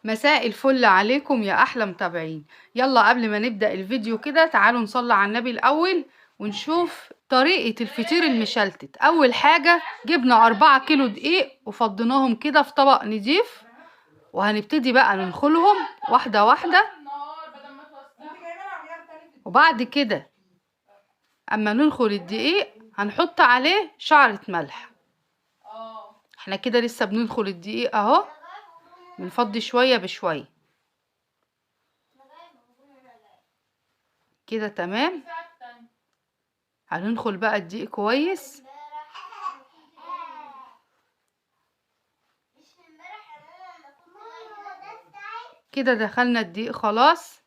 مساء الفل عليكم يا احلى متابعين. يلا قبل ما نبدأ الفيديو كده تعالوا نصلي على النبي الاول ونشوف طريقة الفطير المشلتت. اول حاجة جبنا 4 كيلو دقيق وفضيناهم كده في طبق نضيف، وهنبتدي بقى ننخلهم واحدة واحدة. وبعد كده اما ننخل الدقيق هنحط عليه شعرة ملح. احنا كده لسه بننخل الدقيق اهو، بنفضي شوية بشوية كده. تمام، هننخل بقى الدقيق كويس كده. دخلنا الدقيق خلاص.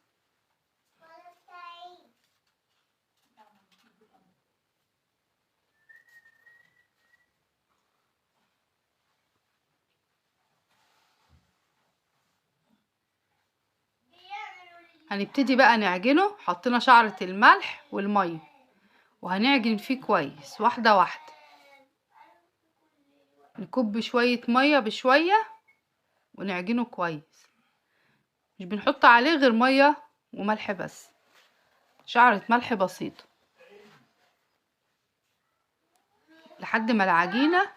هنبتدي بقى نعجنه. حطينا شعرة الملح والمية وهنعجن فيه كويس واحدة واحدة. نكب شوية مية بشوية ونعجنه كويس. مش بنحط عليه غير مية وملح بس، شعرة ملح بسيطة، لحد ما العجينة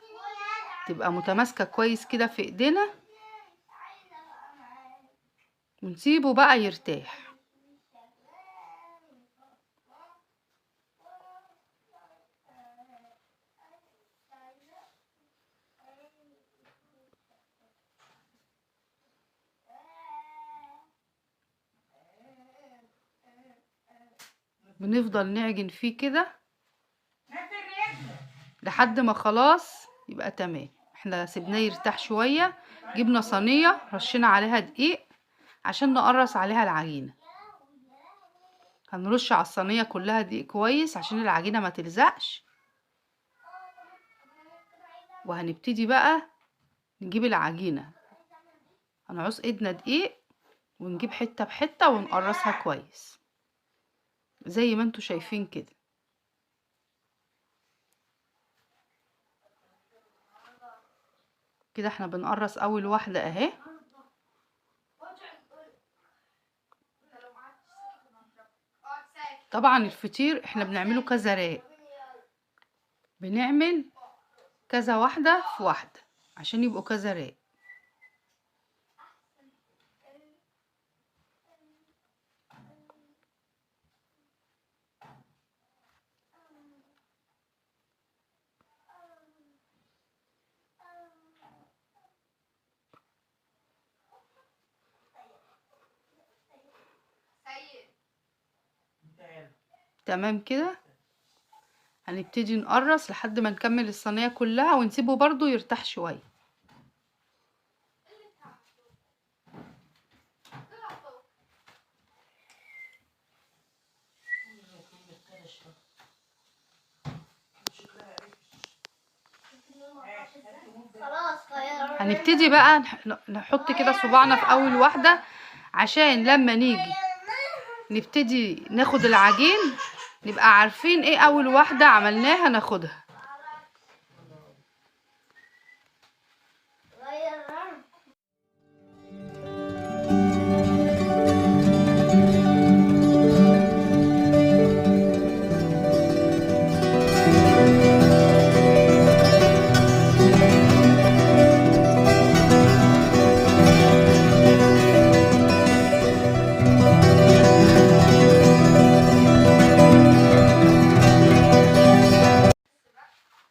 تبقى متماسكة كويس كده في ايدينا، ونسيبه بقى يرتاح. بنفضل نعجن فيه كده لحد ما خلاص يبقى تمام. احنا سيبناه يرتاح شوية. جبنا صينية رشينا عليها دقيق عشان نقرص عليها العجينة. هنرش على الصينية كلها دقيق كويس عشان العجينة ما تلزقش. وهنبتدي بقى نجيب العجينة، هنعوز ايدنا دقيق ونجيب حتة بحتة ونقرصها كويس زي ما انتوا شايفين كده. كده احنا بنقرص اول واحدة اهي. طبعا الفطير احنا بنعمله كذا راق، بنعمل كذا واحدة في واحدة عشان يبقوا كذا راق. تمام كده. هنبتدي نقرص لحد ما نكمل الصينية كلها ونسيبه برضو يرتاح شوية. هنبتدي بقى نحط كده صباعنا في اول واحدة عشان لما نيجي نبتدي ناخد العجين نبقى عارفين ايه اول واحدة عملناها ناخدها.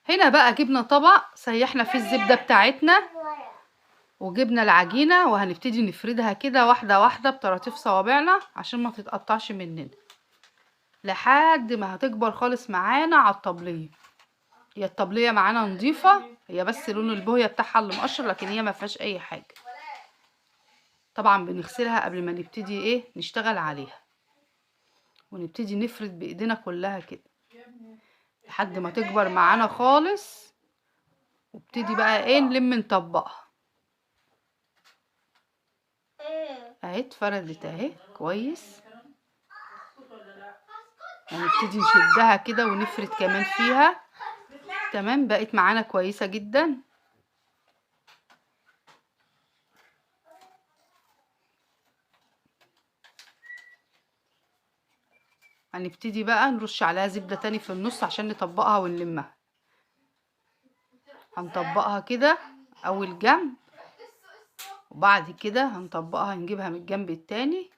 هنا بقى جبنا طبق سيحنا فيه الزبدة بتاعتنا وجبنا العجينة، وهنبتدي نفردها كده واحدة واحدة بطراطيف صوابعنا عشان ما تتقطعش مننا لحد ما هتكبر خالص معانا على الطبلية. هي الطبلية معانا نظيفة، هي بس لون البوية بتاعها اللي مقشر، لكن هي ما فيهاش اي حاجة. طبعا بنغسلها قبل ما نبتدي ايه نشتغل عليها، ونبتدي نفرد بايدينا كلها كده لحد ما تكبر معانا خالص، وابتدي بقى ايه نلم نطبقها اهي. اتفردت اهي كويس. هنبتدي نشدها كده ونفرد كمان فيها. تمام، بقت معانا كويسة جدا. هنبتدي بقى نرش عليها زبدة تاني في النص عشان نطبقها ونلمها. هنطبقها كده اول جنب، وبعد كده هنطبقها نجيبها من الجنب التاني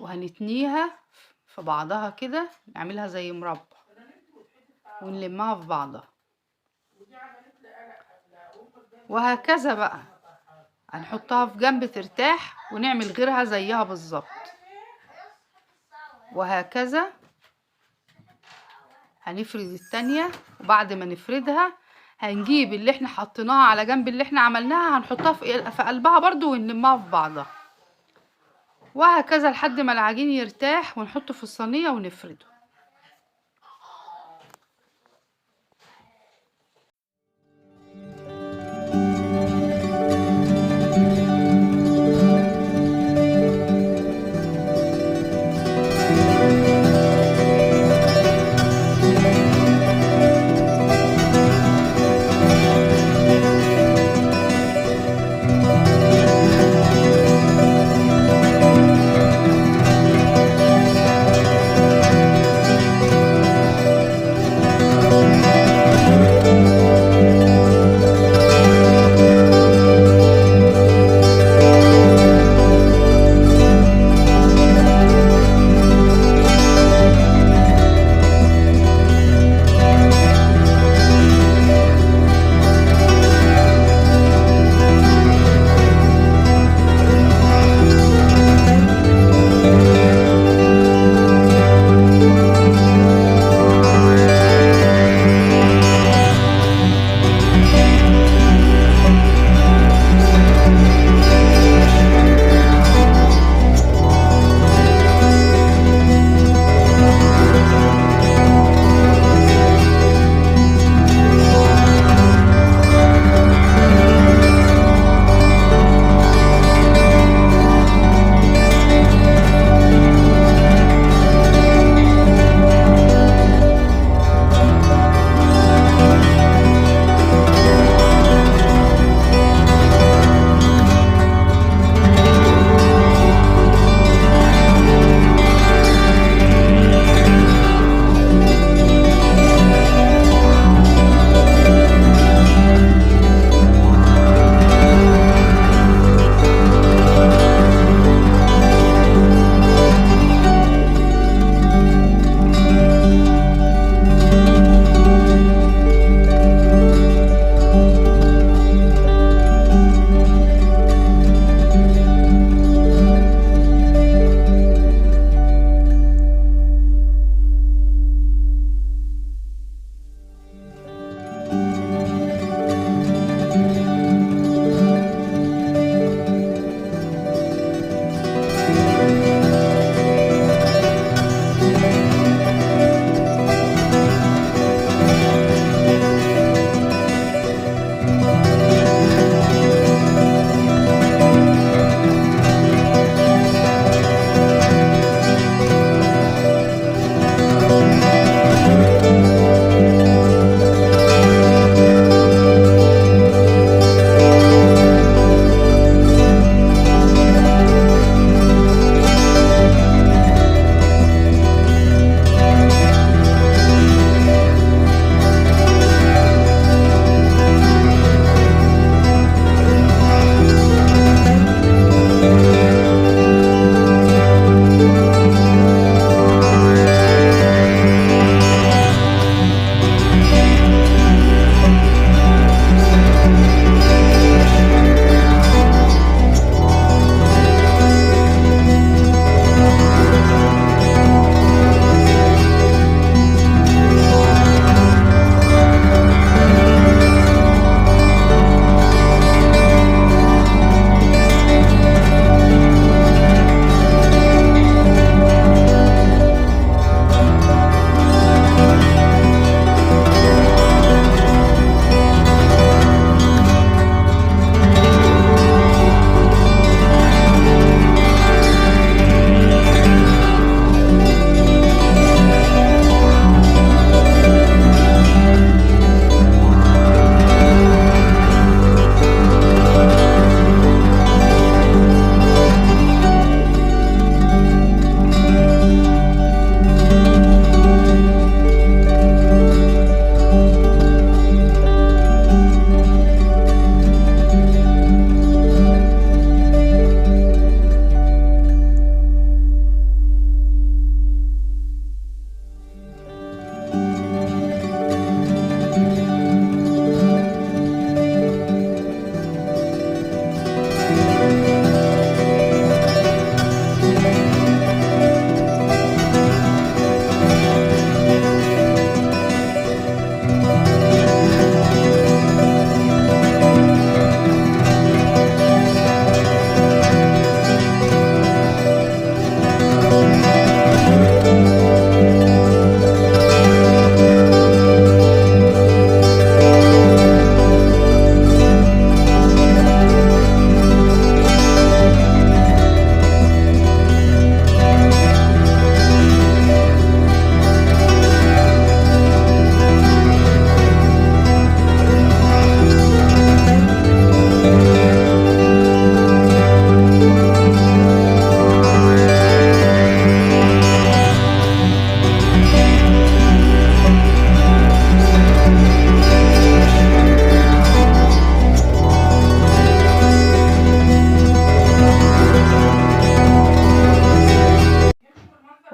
وهنتنيها في بعضها كده، نعملها زي مربع ونلمها في بعضها، وهكذا بقى هنحطها في جنب ترتاح ونعمل غيرها زيها بالظبط، وهكذا هنفرد التانية. وبعد ما نفردها هنجيب اللي احنا حطيناها على جنب اللي احنا عملناها هنحطها في قلبها برضو ونلمها في بعضها، وهكذا لحد ما العجين يرتاح ونحطه في الصينية ونفرده.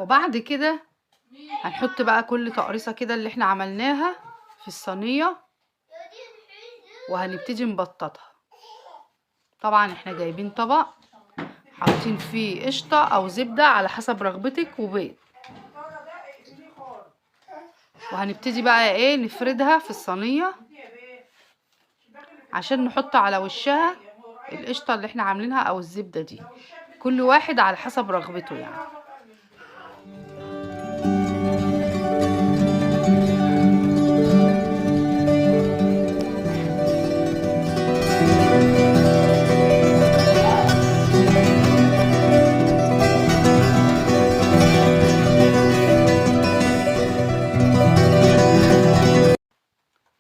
وبعد كده هنحط بقى كل تقريصه كده اللي احنا عملناها في الصينيه، وهنبتدي نبططها. طبعا احنا جايبين طبق حاطين فيه قشطه او زبده على حسب رغبتك وبيض، وهنبتدي بقى ايه نفردها في الصينيه عشان نحط على وشها القشطه اللي احنا عاملينها او الزبده دي، كل واحد على حسب رغبته يعني.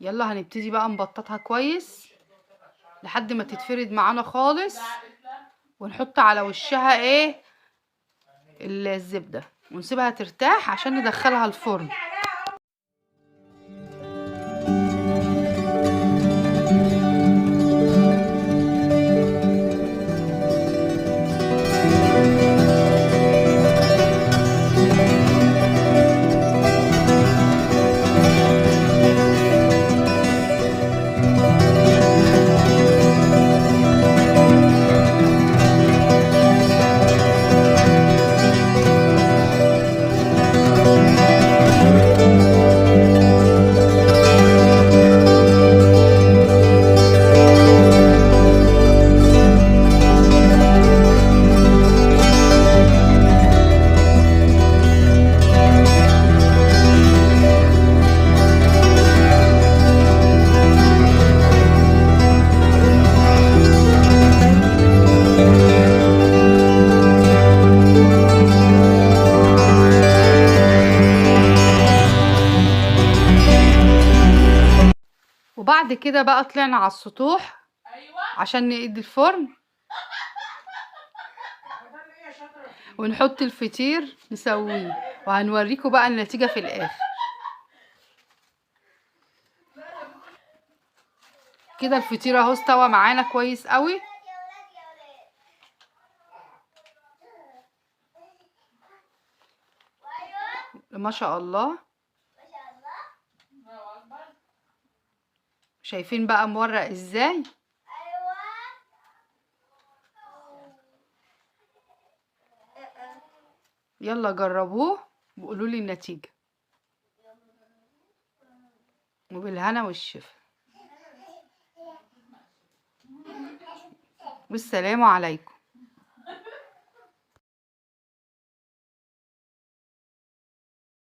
يلا هنبتدي بقى نبططها كويس لحد ما تتفرد معانا خالص، ونحط على وشها ايه الزبدة ونسيبها ترتاح عشان ندخلها الفرن. وبعد كده بقى طلعنا على السطوح عشان نقيد الفرن ونحط الفطير نسويه، وهنوريكم بقى النتيجة في الاخر. كده الفطير اهو استوى معانا كويس قوي. ما شاء الله. شايفين بقى مورق ازاي؟ يلا جربوه وقولوا لي النتيجة، وبالهنا والشفا، والسلام عليكم.